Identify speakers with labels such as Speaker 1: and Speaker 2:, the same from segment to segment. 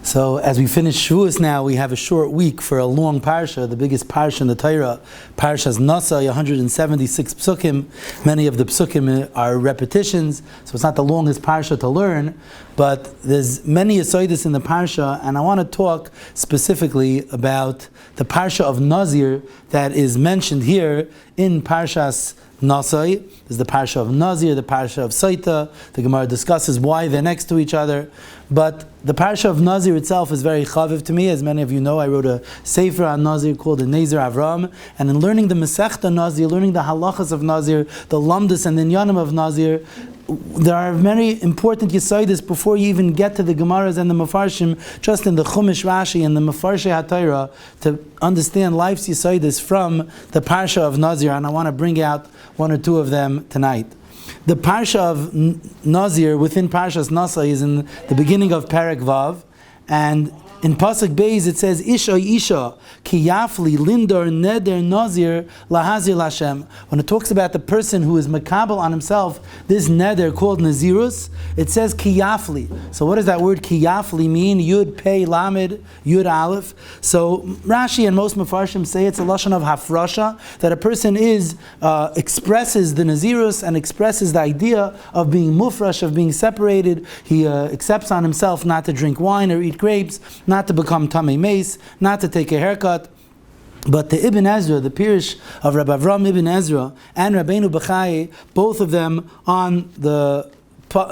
Speaker 1: So as we finish Shavuos now, we have a short week for a long Parsha, the biggest Parsha in the Torah, Parsha's Naso, 176 psukim. Many of the psukim are repetitions, so it's not the longest Parsha to learn, but there's many asaidas in the Parsha, and I want to talk specifically about the Parsha of Nausea that is mentioned here in Parshas Naso. There's the Parsha of Nausea, the Parsha of Saita. The Gemara discusses why they're next to each other. But the Parsha of Nausea itself is very chaviv to me. As many of you know, I wrote a sefer on Nausea called the Avrohom. And in learning the Masechta Nausea, learning the halachas of Nausea, the lamdas and the inyanim of Nausea, there are many important yesodis before you even get to the Gemaras and the Mefarshim, just in the Chumash Rashi and the Mefarshei HaTorah, to understand life's yesodis from the Parsha of Nausea. And I want to bring out one or two of them tonight. The Parsha of Nausea within Parshas Naso is in the beginning of Perek Vav, and in Pasuk Beis it says, Isha, ki yafli lindor neder nazir lahazir lashem. When it talks about the person who is makabel on himself, this neder called nazirus, it says ki yafli. So what does that word ki yafli mean? Yud pei lamed, yud aleph. So Rashi and most Mefarshim say it's a lashon of hafrasha, that a person expresses the nazirus and expresses the idea of being mufrash, of being separated. He accepts on himself not to drink wine or eat grapes, not to become tamei mace, not to take a haircut. But the Ibn Ezra, the Pirish of Rabbi Avrohom Ibn Ezra and Rabbeinu Bechai, both of them in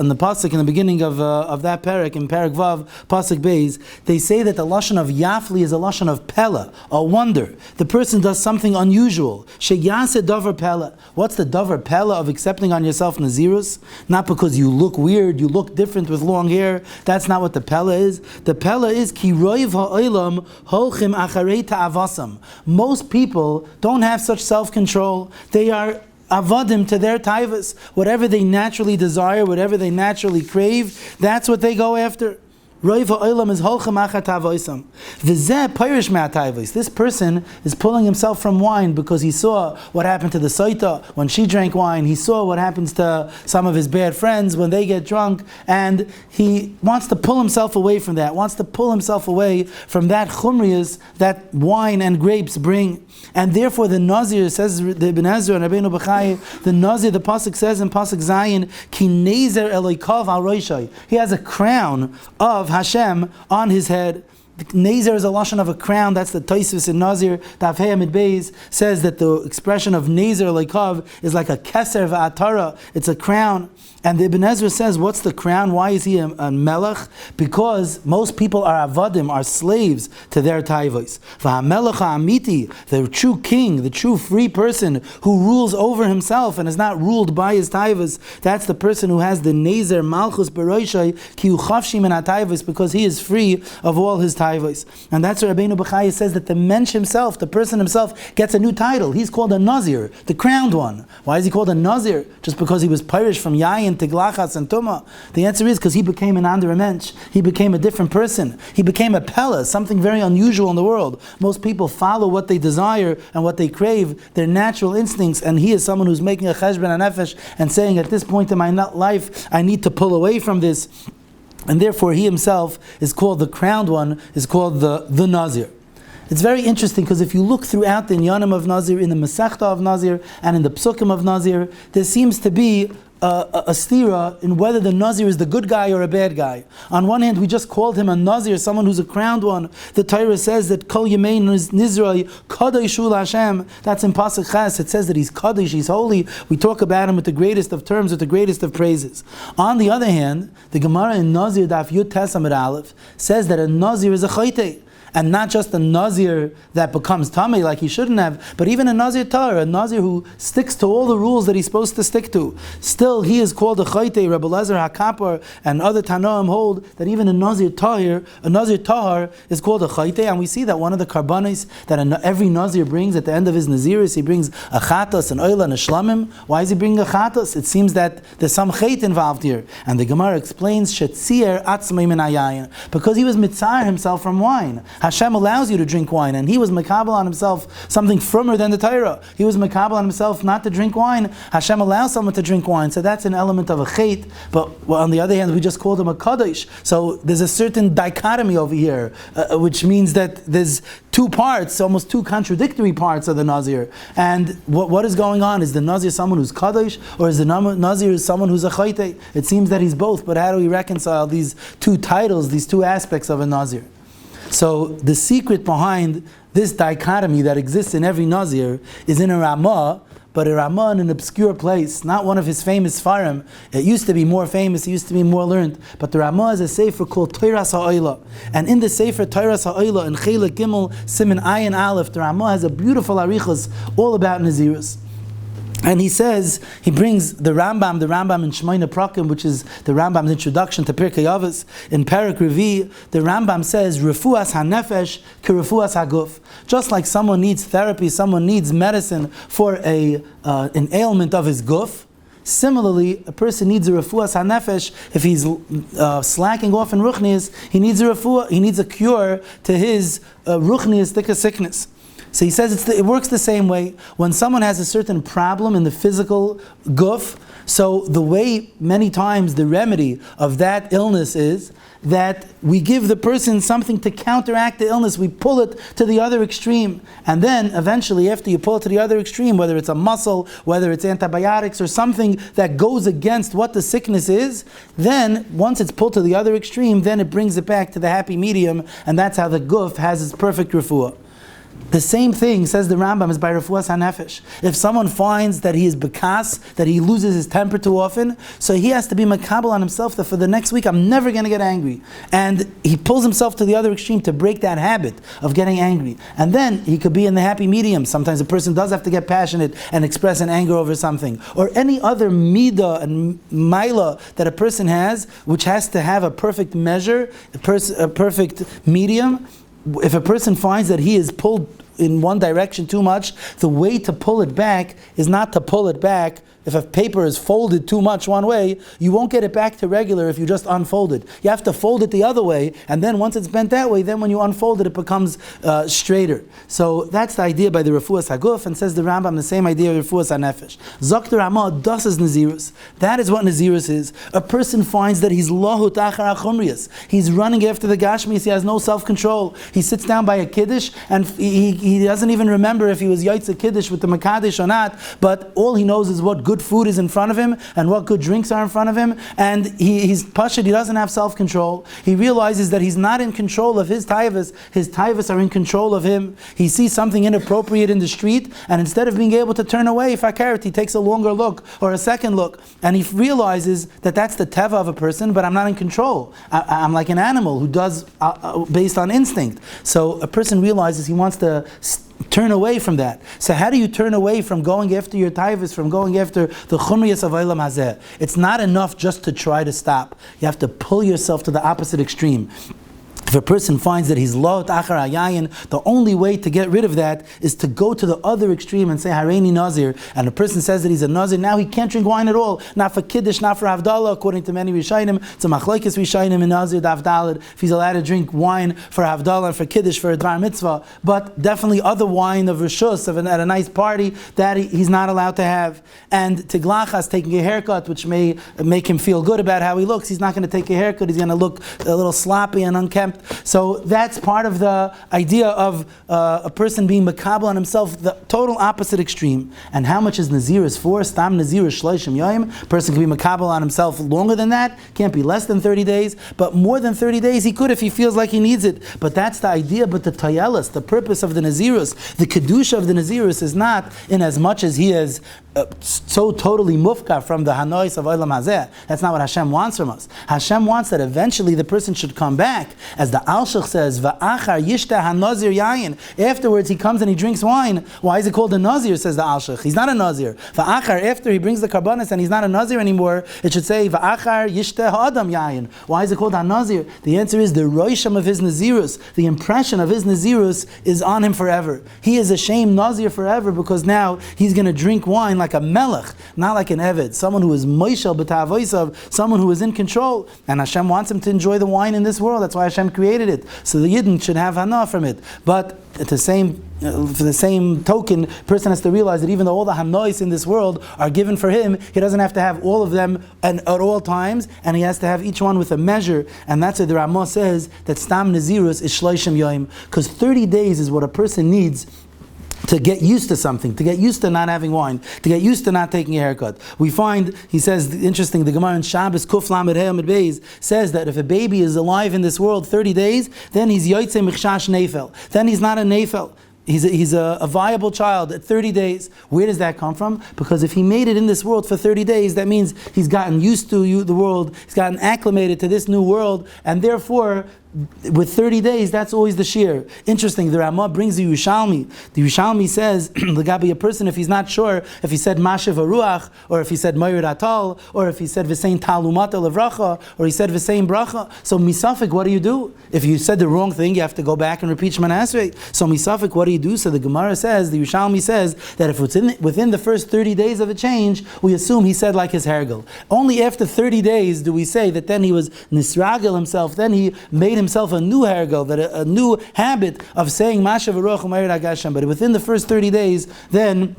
Speaker 1: the pasuk in the beginning of that parak, in Perek Vav, pasuk Beis, they say that the lashon of Yafli is a lashon of Pella, a wonder. The person does something unusual. Sheyase davar Pella. What's the davar Pella of accepting on yourself nazirus? Not because you look weird, you look different with long hair. That's not what the Pella is. The Pella is ki roiv ha'olam holchim acharei ta'avasam. Most people don't have such self-control. They are avadim to their taivas. Whatever they naturally desire, whatever they naturally crave, that's what they go after. Roiv ha'olam is holchem achat tavoisam. V'zeh pirish me'atayvos. This person is pulling himself from wine because he saw what happened to the Saita when she drank wine. He saw what happens to some of his bad friends when they get drunk, and he wants to pull himself away from that, wants to pull himself away from that chumriyas that wine and grapes bring. And therefore the Nazir, says the Ibn Ezra and Rabbeinu Bechai, the Nazir, the pasuk says in pasuk Zayin, ki nezer eloikav al roishai. He has a crown of Hashem on his head. The Nezer is a lashon of a crown. That's the Tosfos in Nazir. Daf Hey Amid Beis says that the expression of Nezer Leikav is like a keser va'atara. It's a crown. And the Ibn Ezra says, what's the crown? Why is he a melech? Because most people are avadim, are slaves to their taivos. V'hamelech ha'amiti, the true king, the true free person who rules over himself and is not ruled by his taivos, that's the person who has the Nezer Malchus Beroishai ki hu chafshi min ha'taivos, because he is free of all his taivos. And that's where Rabbeinu Bechai says that the mensch himself, the person himself, gets a new title. He's called a Nazir, the crowned one. Why is he called a Nazir? Just because he was pirish from Yayin, Tiglachas, and Tumah? The answer is because he became an andere mensch. He became a different person. He became a Pella, something very unusual in the world. Most people follow what they desire and what they crave, their natural instincts, and he is someone who's making a cheshbon and nefesh and saying, at this point in my life, I need to pull away from this. And therefore he himself is called the crowned one, is called the Nazir. It's very interesting because if you look throughout the inyanim of Nazir, in the Masechta of Nazir, and in the Psukim of Nazir, there seems to be a stira in whether the Nazir is the good guy or a bad guy. On one hand, we just called him a Nazir, someone who's a crowned one. The Torah says that Kol Yemein Nizrai Kadeshul Hashem. That's in Pasuk Ches. It says that he's Kadesh, he's holy. We talk about him with the greatest of terms, with the greatest of praises. On the other hand, the Gemara in Nazir Daf Yud Tes Amud Aleph says that a Nazir is a Chaytei. And not just a Nazir that becomes Tamei like he shouldn't have, but even a Nazir Tar, a Nazir who sticks to all the rules that he's supposed to stick to. Still, he is called a Chaytei. Rabbi Lezer HaKapar and other Tanoim hold that even a Nazir Tahir is called a Chaytei. And we see that one of the karbanis that every Nazir brings at the end of his Naziris, he brings a Chatas, an Oila, and a Shlamim. Why is he bringing a Chatas? It seems that there's some Chait involved here. And the Gemara explains, Shetzier Atzmei Min Hayayin, because he was mitzar himself from wine. Hashem allows you to drink wine, and he was makabel on himself something firmer than the Torah. He was makabel on himself not to drink wine. Hashem allows someone to drink wine, so that's an element of a chait. But on the other hand, we just called him a kaddish. So there's a certain dichotomy over here, which means that there's two parts, almost two contradictory parts of the Nazir. And what is going on? Is the Nazir someone who's kaddish, or is the Nazir someone who's a chayte? It seems that he's both, but how do we reconcile these two titles, these two aspects of a Nazir? So the secret behind this dichotomy that exists in every Nazir is in a Ramah, but a Ramah in an obscure place, not one of his famous Farim. It used to be more famous, it used to be more learned, but the Ramah is a sefer called Teiras Ha'oila. And in the sefer Teiras Ha'oila, in Chelik Gimel, Siman Ayin Aleph, the Ramah has a beautiful arichas all about Nazirus. And he says, he brings the Rambam in Shmoina Prakim, which is the Rambam's introduction to Pirkei Avos. In Parak Revi, the Rambam says, Refuas HaNefesh ki Refuas HaGuf. Just like someone needs therapy, someone needs medicine for an ailment of his guf, similarly, a person needs a refuas hanefesh. If he's slacking off in ruchnius, he needs a refuah, he needs a cure to his ruchnius sickness. So he says it works the same way. When someone has a certain problem in the physical guf, so the way many times the remedy of that illness is that we give the person something to counteract the illness. We pull it to the other extreme. And then eventually, after you pull it to the other extreme, whether it's a muscle, whether it's antibiotics or something that goes against what the sickness is, then once it's pulled to the other extreme, then it brings it back to the happy medium, and that's how the guf has its perfect refuah. The same thing, says the Rambam, is by refuas hanefesh. If someone finds that he is bekas, that he loses his temper too often, so he has to be makabel on himself that for the next week I'm never going to get angry. And he pulls himself to the other extreme to break that habit of getting angry. And then he could be in the happy medium. Sometimes a person does have to get passionate and express an anger over something. Or any other midah and maila that a person has, which has to have a perfect measure, a perfect medium. If a person finds that he is pulled in one direction too much, the way to pull it back is not to pull it back. If a paper is folded too much one way, you won't get it back to regular if you just unfold it. You have to fold it the other way, and then once it's bent that way, then when you unfold it, it becomes straighter. So that's the idea by the Refuas HaGuf, and says the Rambam the same idea of Refuas HaNefesh. Zok Ramah, das is Nazirus. That is what Nazirus is. A person finds that he's lohut achar achumrius. He's running after the gashmis, he has no self-control. He sits down by a kiddush, and he doesn't even remember if he was yaitz kiddush with the makadish or not, but all he knows is what good food is in front of him and what good drinks are in front of him, and he's pashut, he doesn't have self-control. He realizes that he's not in control of his taivas are in control of him. He sees something inappropriate in the street, and instead of being able to turn away, fakaret, he takes a longer look or a second look, and he realizes that that's the teva of a person, but I'm not in control. I'm like an animal who does based on instinct. So a person realizes he wants to turn away from that. So how do you turn away from going after your taivas, from going after the chumriyas of Olam Hazeh? It's not enough just to try to stop. You have to pull yourself to the opposite extreme. If a person finds that he's lot achar hayayin, the only way to get rid of that is to go to the other extreme and say Hareini Nazir. And a person says that he's a Nazir, now he can't drink wine at all. Not for Kiddush, not for Havdalah, according to many Rishayim. It's a machlokes Rishayim in Nazir Davdalad, if he's allowed to drink wine for Havdalah and for Kiddush for a Dvar Mitzvah. But definitely other wine of Rishus, at a nice party, that he's not allowed to have. And Tiglachas, taking a haircut, which may make him feel good about how he looks, he's not going to take a haircut, he's going to look a little sloppy and unkempt. So that's part of the idea of a person being makabel on himself, the total opposite extreme. And how much is Nazirus for? Stam Nazirus Shloshim Yoyim. A person can be makabel on himself longer than that, can't be less than 30 days, but more than 30 days he could if he feels like he needs it. But that's the idea, but the tayelis, the purpose of the Nazirus, the kedusha of the Nazirus is not in as much as he is so totally mufka from the hanois of Olam Hazeh. That's not what Hashem wants from us. Hashem wants that eventually the person should come back, as the Alshach says, Va'achar yishta hanazir yayin. Afterwards he comes and he drinks wine. Why is it called a Nazir, says the Alshach? He's not a Nazir. Va'achar, after he brings the karbanis and he's not a Nazir anymore, it should say Va'achar yishta ha'adam yayin. Why is it called a Nazir? The answer is the roisham of his Nazirus, the impression of his Nazirus is on him forever. He is a shame Nazir forever because now he's going to drink wine like a melech, not like an eved, someone who is moishel b'tavoisav, someone who is in control. And Hashem wants him to enjoy the wine in this world. That's why Hashem created it. So the Yidden should have hana from it. But at the same for the same token, person has to realize that even though all the hanois in this world are given for him, he doesn't have to have all of them at all times, and he has to have each one with a measure. And that's what the Rambam says, that stam nazirus is shloishim yoim, because 30 days is what a person needs to get used to something, to get used to not having wine, to get used to not taking a haircut. We find, he says, interesting, the Gemara in Shabbos Kuf Lamed Hey Amud Beis says that if a baby is alive in this world 30 days, then he's yotzei michshash nefel. Then he's not a nefel. He's a viable child at 30 days. Where does that come from? Because if he made it in this world for 30 days, that means he's gotten used to the world, he's gotten acclimated to this new world, and therefore, with 30 days, that's always the shear. Interesting, the Ramah brings the Yerushalmi. The Yerushalmi says, L'gabi a person, if he's not sure, if he said Mashiv Aruach, or if he said Mayir Atal, or if he said V'sein Talumata Levracha, or he said V'sein Bracha. So Misafik, what do you do? If you said the wrong thing, you have to go back and repeat Shemana Esrei. So Misafik, what do you do? So the Gemara says, the Yerushalmi says, that if it's within the first 30 days of a change, we assume he said like his hergel. Only after 30 days do we say that then he was Nisragel himself, then he made himself a new hergel, that a new habit of saying Mashav Aruch Umayir Agasham. But within the first 30 days, then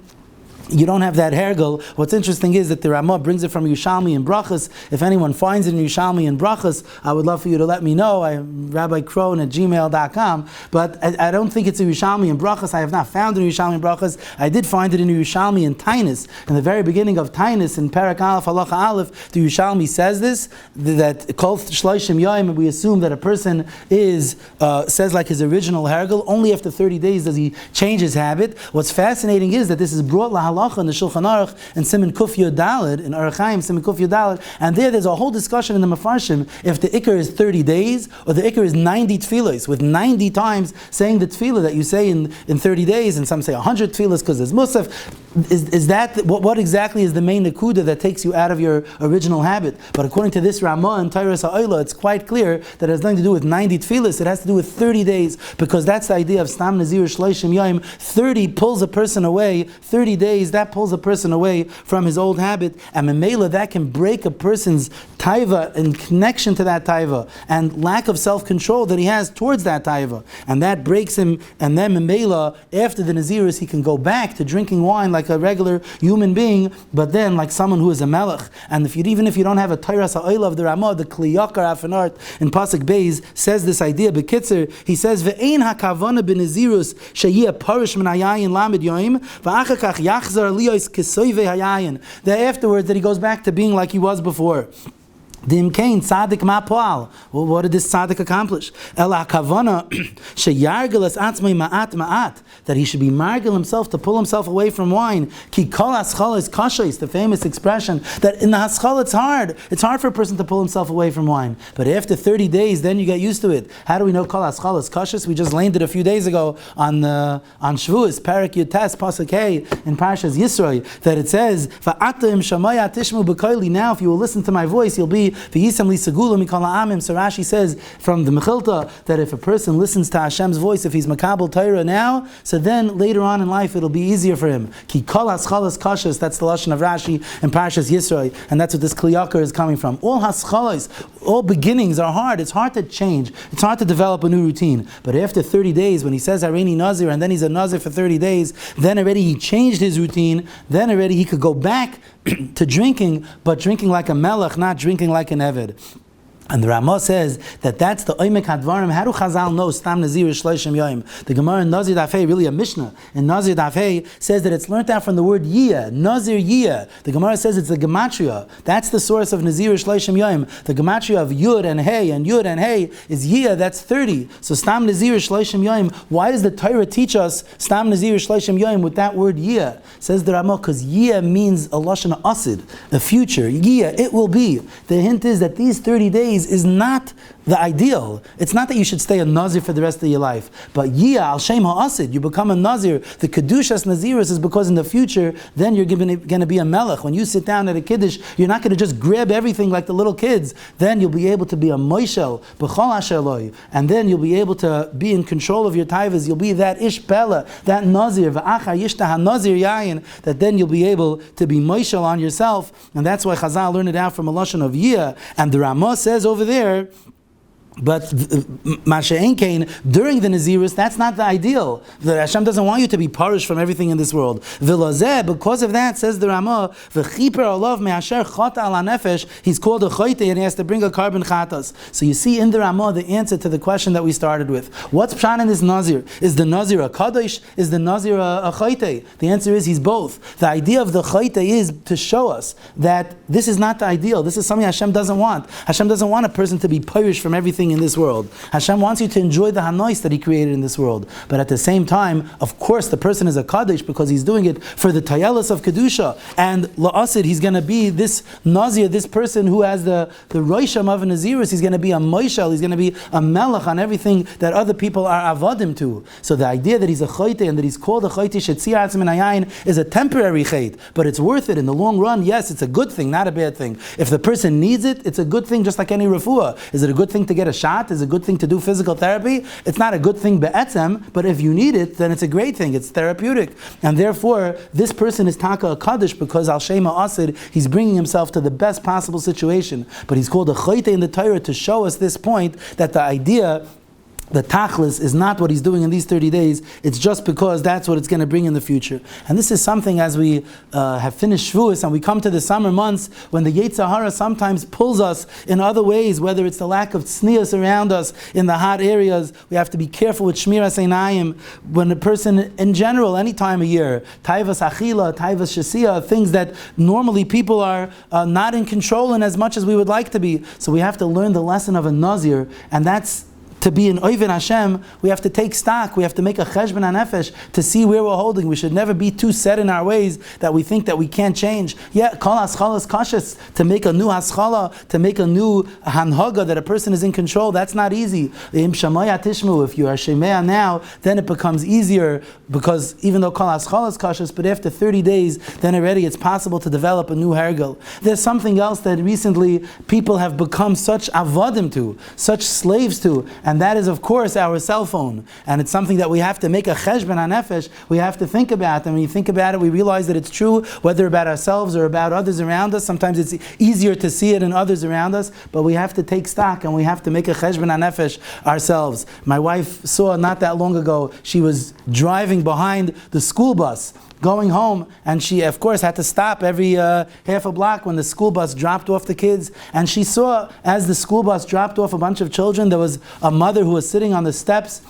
Speaker 1: you don't have that hergel. What's interesting is that the Ramah brings it from Yerushalmi and Brachas. If anyone finds it in Yerushalmi and Brachas, I would love for you to let me know. I'm Rabbi Krohn at gmail.com. But I don't think it's in Yerushalmi and Brachas. I have not found it in Yerushalmi and Brachas. I did find it in Yerushalmi and Tainus. In the very beginning of Tainus, in Parak Aleph, Halacha Aleph, the Yerushalmi says this, that Kol Shloishim Yoim, we assume that a person says like his original hergel. Only after 30 days does he change his habit. What's fascinating is that this is brought lahalacha in the Shulchan Aruch and Siman Kuf Yud Daled, in Arachaim Siman Kuf Yud Daled, and there's a whole discussion in the Mefarshim if the Iker is 30 days or the Iker is 90 tefillos, with 90 times saying the tefillah that you say in 30 days, and some say 100 tefillahs because there's Musaf. Is that what exactly is the main nekuda that takes you out of your original habit? But according to this Ramah and Tairas Ha'olah, it's quite clear that it has nothing to do with 90 tefillahs. It has to do with 30 days, because that's the idea of Stam Nazir Shleishim Yom. 30 pulls a person away. 30 days, that pulls a person away from his old habit, and Memela, that can break a person's taiva and connection to that taiva and lack of self-control that he has towards that taiva, and that breaks him. And then Memela, after the Naziris, he can go back to drinking wine like a regular human being, but then like someone who is a melech. And even if you don't have a Tairas Ha'olah of the Ramah, the Kli Yakar Afanart in Pasuk Beis says this idea. Bekitzer, he says, Ve'ein hakavana b'nazirus sheyeh parish min hayayin lamed yoim v'achar kach yachzar liyos kesoyve hayayin. That afterwards, that he goes back to being like he was before. Dimkain tzaddik ma poal. Well, what did this tzaddik accomplish? Ela kavana sheyargel es atzmei ma'at ma'at, that he should be margel himself, to pull himself away from wine. Ki kol haschal is kasha, the famous expression that in the haschal it's hard. It's hard for a person to pull himself away from wine. But after 30 days, then you get used to it. How do we know kol haschal is kasha? We just learned it a few days ago on Shavuos, Parak Yutes Pasuk Hey in Parshas Yisroi, that it says, Va'atim shamaya tishmu b'koili. Now, if you will listen to my voice, you'll be V'yisam li segula mikol ha'amim. So Rashi says from the Mechilta that if a person listens to Hashem's voice, if he's makabel Torah now, so then later on in life it'll be easier for him. Ki kol haschalas kashas. That's the lashon of Rashi in Parshas Yisroi, and that's what this Kli Yakar is coming from. All haschalas, all beginnings are hard. It's hard to change. It's hard to develop a new routine. But after 30 days, when he says Hareini Nazir, and then he's a Nazir for 30 days, then already he changed his routine. Then already he could go back to drinking, but drinking like a melech, not drinking like an eved. And the Ramah says that that's the Oimek Hadvarim. How do Chazal know Stam Nazir Shloishim Yoim? The Gemara in Nazir Daf Hey, really a Mishnah in Nazir Daf Hey, says that it's learnt out from the word Yiyah, Nazir Yiyah. The Gemara says it's the Gematria. That's the source of Nazir Shloishim Yoim. The Gematria of Yud and Hey is Yiyah, that's 30. So Stam Nazir Shloishim Yoim, why does the Torah teach us Stam Nazir Shloishim Yoim with that word Yiyah? Says the Ramah, because Yiyah means a Lashon Asid, the future. Yiyah, it will be. The hint is that these 30 days is not the ideal. It's not that you should stay a Nazir for the rest of your life, but Yiyah al Shem ha'asid, you become a Nazir. The Kedushas Naziris is because in the future, then you're going to be a Melech. When you sit down at a Kiddush, you're not going to just grab everything like the little kids. Then you'll be able to be a Moishel, B'chol Asher Loi, and then you'll be able to be in control of your taivas. You'll be that Ish Pella, that Nazir, V'achar Yishta HaNazir Yayin, that then you'll be able to be Moishel on yourself. And that's why Chazal learned it out from a lashon of Yiyah. And the Ramah says over there, But Masha'en Kain, during the Nazirus, that's not the ideal. The Hashem doesn't want you to be parish from everything in this world. V'lozeh, because of that, says the Ramah, v'chiper alav me'asher chata ala nefesh, he's called a choyte and he has to bring a carbon chatas. So you see in the Ramah the answer to the question that we started with. What's pshan in this Nazir? Is the Nazir a kadosh? Is the Nazir a choyte? The answer is he's both. The idea of the choyte is to show us that this is not the ideal. This is something Hashem doesn't want. Hashem doesn't want a person to be parish from everything in this world. Hashem wants you to enjoy the hanois that He created in this world. But at the same time, of course, the person is a kaddish because he's doing it for the tayalas of kedusha. And la'asid, he's going to be this nazir, this person who has the roisham of a nazirus. He's going to be a moishel. He's going to be a melech on everything that other people are avodim to. So the idea that he's a chayte and that he's called a chayte shetzia atzim in hayayin is a temporary chayt, but it's worth it in the long run. Yes, it's a good thing, not a bad thing. If the person needs it, it's a good thing, just like any refuah. Is it a good thing to get a shot? Is it a good thing to do physical therapy? It's not a good thing be'etzem, but if you need it, then it's a great thing. It's therapeutic. And therefore, this person is taka a kaddish because al shema asid, he's bringing himself to the best possible situation. But he's called a chayte in the Torah to show us this point, that the idea, the tachlis, is not what he's doing in these 30 days. It's just because that's what it's going to bring in the future. And this is something, as we have finished Shavuos and we come to the summer months, when the Yetzer Hara sometimes pulls us in other ways, whether it's the lack of tznius around us in the hot areas. We have to be careful with shmiras einayim. When a person, in general, any time of year, taivas achila, taivas shasiya, things that normally people are not in control in as much as we would like to be. So we have to learn the lesson of a nazir, and that's to be an oivin Hashem. We have to take stock. We have to make a cheshbon hanefesh to see where we're holding. We should never be too set in our ways that we think that we can't change. Yeah, kol haschala is kashas, to make a new haschala, to make a new hanhaga that a person is in control. That's not easy. If you are shemea now, then it becomes easier, because even though kol haschala is kashas, but after 30 days, then already it's possible to develop a new hergel. There's something else that recently people have become such avodim to, such slaves to, and that is, of course, our cell phone. And it's something that we have to make a cheshbon hanefesh. We have to think about. And when you think about it, we realize that it's true, whether about ourselves or about others around us. Sometimes it's easier to see it in others around us, but we have to take stock and we have to make a cheshbon hanefesh ourselves. My wife saw not that long ago, she was driving behind the school bus going home, and she of course had to stop every half a block when the school bus dropped off the kids, and she saw, as the school bus dropped off a bunch of children, there was a mother who was sitting on the steps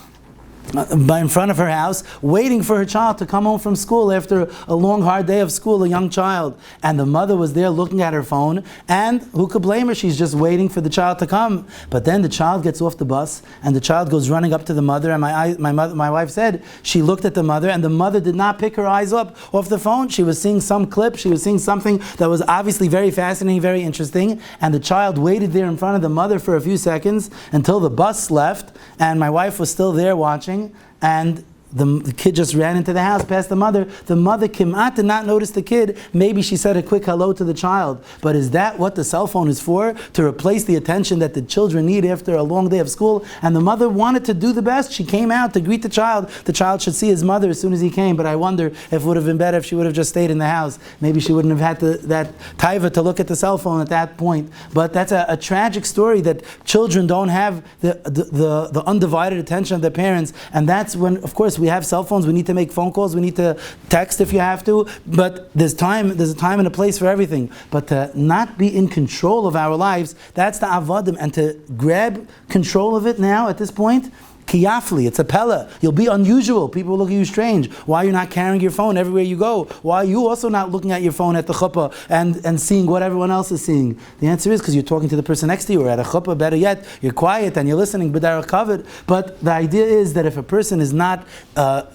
Speaker 1: in front of her house, waiting for her child to come home from school after a long, hard day of school, a young child. And the mother was there looking at her phone, and who could blame her? She's just waiting for the child to come. But then the child gets off the bus, and the child goes running up to the mother, and my wife said she looked at the mother, and the mother did not pick her eyes up off the phone. She was seeing some clip, she was seeing something that was obviously very fascinating, very interesting, and the child waited there in front of the mother for a few seconds until the bus left, and my wife was still there watching. And the kid just ran into the house past the mother. The mother Kimat did not notice the kid. Maybe she said a quick hello to the child. But is that what the cell phone is for? To replace the attention that the children need after a long day of school? And the mother wanted to do the best. She came out to greet the child. The child should see his mother as soon as he came. But I wonder if it would have been better if she would have just stayed in the house. Maybe she wouldn't have had that taiva to look at the cell phone at that point. But that's a tragic story, that children don't have the undivided attention of their parents. And that's when, of course, we have cell phones, we need to make phone calls, we need to text if you have to, but there's a time and a place for everything. But to not be in control of our lives, that's the avodim, and to grab control of it now at this point, kiyafli, it's a pella. You'll be unusual. People will look at you strange. Why are you not carrying your phone everywhere you go? Why are you also not looking at your phone at the chuppah and seeing what everyone else is seeing? The answer is because you're talking to the person next to you, or at a chuppah, better yet, you're quiet and you're listening, b'darach kavod. But the idea is that if a person is not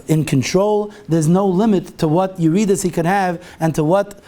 Speaker 1: in control, there's no limit to what yuridas he could have and to what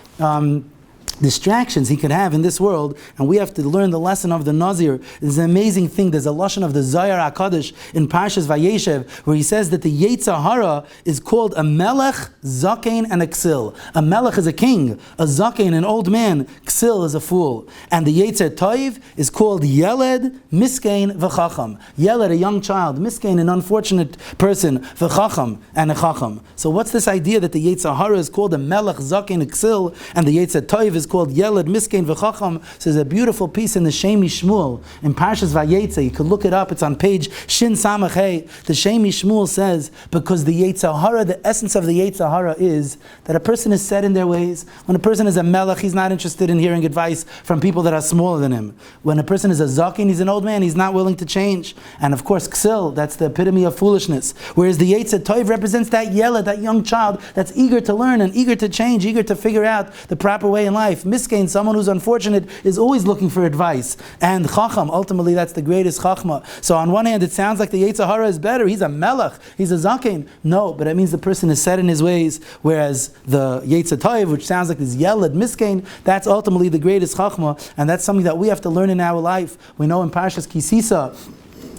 Speaker 1: distractions he could have in this world. And we have to learn the lesson of the Nazir. It's an amazing thing. There's a lashon of the Zohar HaKadosh in Parshas Vayeshev, where he says that the Yetzer Hara is called a melech, zakein, and a ksil. A melech is a king, a zakein, an old man, ksil is a fool. And the Yetzer Toiv is called yeled, miskein, v'chacham. Yeled, a young child, miskein, an unfortunate person, v'chacham, and a chacham. So what's this idea that the Yetzer Hara is called a melech, zakein, a ksil, and the Yetzer Toiv is is called Yeled Miskein V'Chacham. So there's a beautiful piece in the Shemi Shmuel in Parshas Vayetze. You could look it up. It's on page Shin Samach Hey. The Shemi Shmuel says, because the Yetzer Hara, the essence of the Yetzer Hara is that a person is set in their ways. When a person is a melech, he's not interested in hearing advice from people that are smaller than him. When a person is a zakin, he's an old man, he's not willing to change. And of course, ksil, that's the epitome of foolishness. Whereas the Yetzer Tov represents that Yeled, that young child that's eager to learn and eager to change, eager to figure out the proper way in life. Miskein, someone who's unfortunate, is always looking for advice. And Chacham, ultimately that's the greatest Chachma. So on one hand, it sounds like the Yetzer Hara is better. He's a melech, he's a zakin. No, but it means the person is set in his ways, whereas the Yetzer Tov, which sounds like this Yeled, Miskein, that's ultimately the greatest Chachma, and that's something that we have to learn in our life. We know in Parshas Kisisa,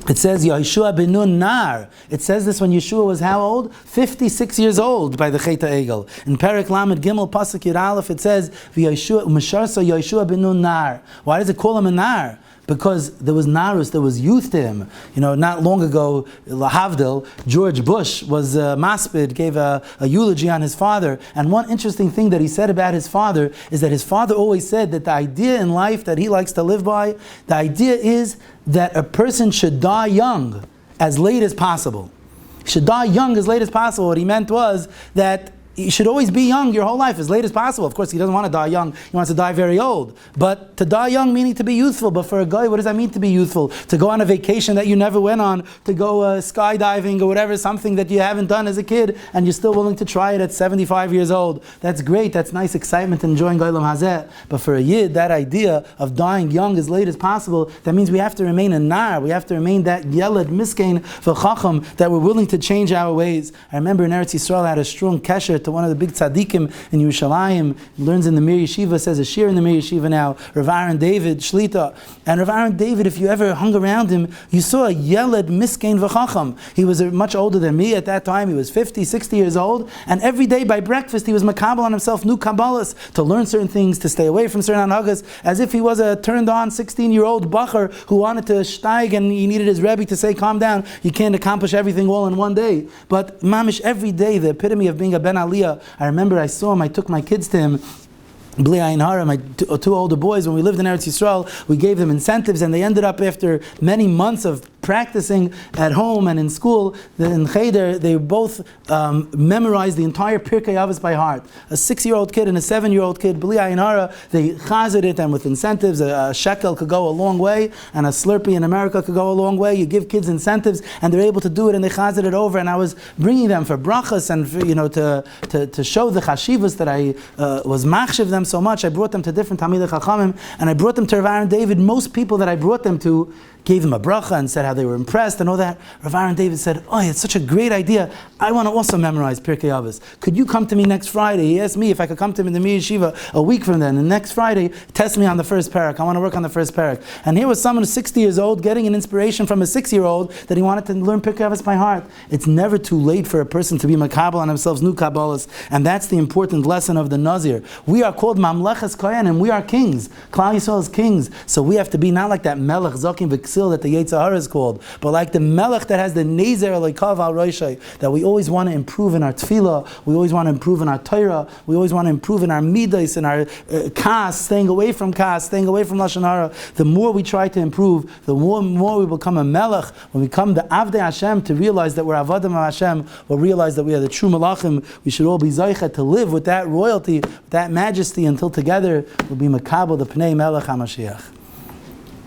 Speaker 1: it says Yeshua ben Nun Nar. It says this when Yeshua was how old? 56 years old by the Cheta Egel. In Perek Lamed Gimel Pasuk Yud Aleph it says Yeshua ben Nun Nar. Why does it call him a Nar? Because there was narus, there was youth to him. You know, not long ago, Lahavdil, George Bush was maspid, gave a eulogy on his father. And one interesting thing that he said about his father is that his father always said that the idea in life that he likes to live by, the idea is that a person should die young, as late as possible. He should die young as late as possible. What he meant was that you should always be young your whole life, as late as possible. Of course, he doesn't want to die young. He wants to die very old. But to die young meaning to be youthful. But for a guy, what does that mean to be youthful? To go on a vacation that you never went on, to go skydiving or whatever, something that you haven't done as a kid, and you're still willing to try it at 75 years old. That's great. That's nice excitement, enjoying Olam Hazeh. But for a Yid, that idea of dying young as late as possible, that means we have to remain a nar. We have to remain that Yeled Miskein V'Chacham, that we're willing to change our ways. I remember in Eretz Yisrael, I had a strong kesher to one of the big tzaddikim in Yerushalayim. He learns in the Mir Yeshiva, says a shir in the Mir Yeshiva now, Rav Aaron David, Shlita. And Rav Aaron David, if you ever hung around him, you saw a Yeled Miskein V'Chacham. He was much older than me at that time. He was 50, 60 years old. And every day by breakfast, he was makabel on himself new Kabbalahs to learn certain things, to stay away from certain anhagas, as if he was a turned-on 16-year-old bacher who wanted to steig and he needed his Rebbe to say, calm down, you can't accomplish everything all in one day. But mamish, every day, the epitome of being a Ben Aliyah. I remember I saw him, I took my kids to him, Bli Ayin Hara, my two older boys, when we lived in Eretz Yisrael, we gave them incentives, and they ended up, after many months of practicing at home and in school, in Cheder, they both memorized the entire Pirkei Avos by heart. A 6-year-old kid and a 7-year-old kid, Bli Ayin Hara, they chazed it, and with incentives, a shekel could go a long way, and a Slurpee in America could go a long way. You give kids incentives, and they're able to do it, and they chazed it over. And I was bringing them for brachas, and for, to show the chashivas that I was machshiv them so much. I brought them to different Talmidei Chachamim, and I brought them to Rav Aaron David. Most people that I brought them to gave them a bracha and said how they were impressed and all that. Rav Aaron David said, oh, it's such a great idea. I want to also memorize Pirkei Avos. Could you come to me next Friday? He asked me if I could come to him in the Mir Yeshiva a week from then. And next Friday, test me on the first parak. I want to work on the first parak. And here was someone who's 60 years old getting an inspiration from a 6-year-old that he wanted to learn Pirkei Avos by heart. It's never too late for a person to be makabel on themselves new Kabbalahs. And that's the important lesson of the Nazir. We are called Mamleches Kohen, and we are kings. Klal Yisrael is kings. So we have to be not like that Melech Zakim V'Ksil that the Yetzer Hara is called, but like the Melech that has the Nezer Elokav Al Roshai, that we always want to improve in our tefillah, we always want to improve in our Torah, we always want to improve in our midas, in our kas, staying away from kas, staying away from Lashon Hara. The more we try to improve, the more we become a Melech. When we come the Avdei Hashem, to realize that we're Avadim of Hashem, we'll realize that we are the true Malachim. We should all be Zaycha to live with that royalty, with that majesty, until together we'll be Makabel, the Pnei Melech HaMashiach.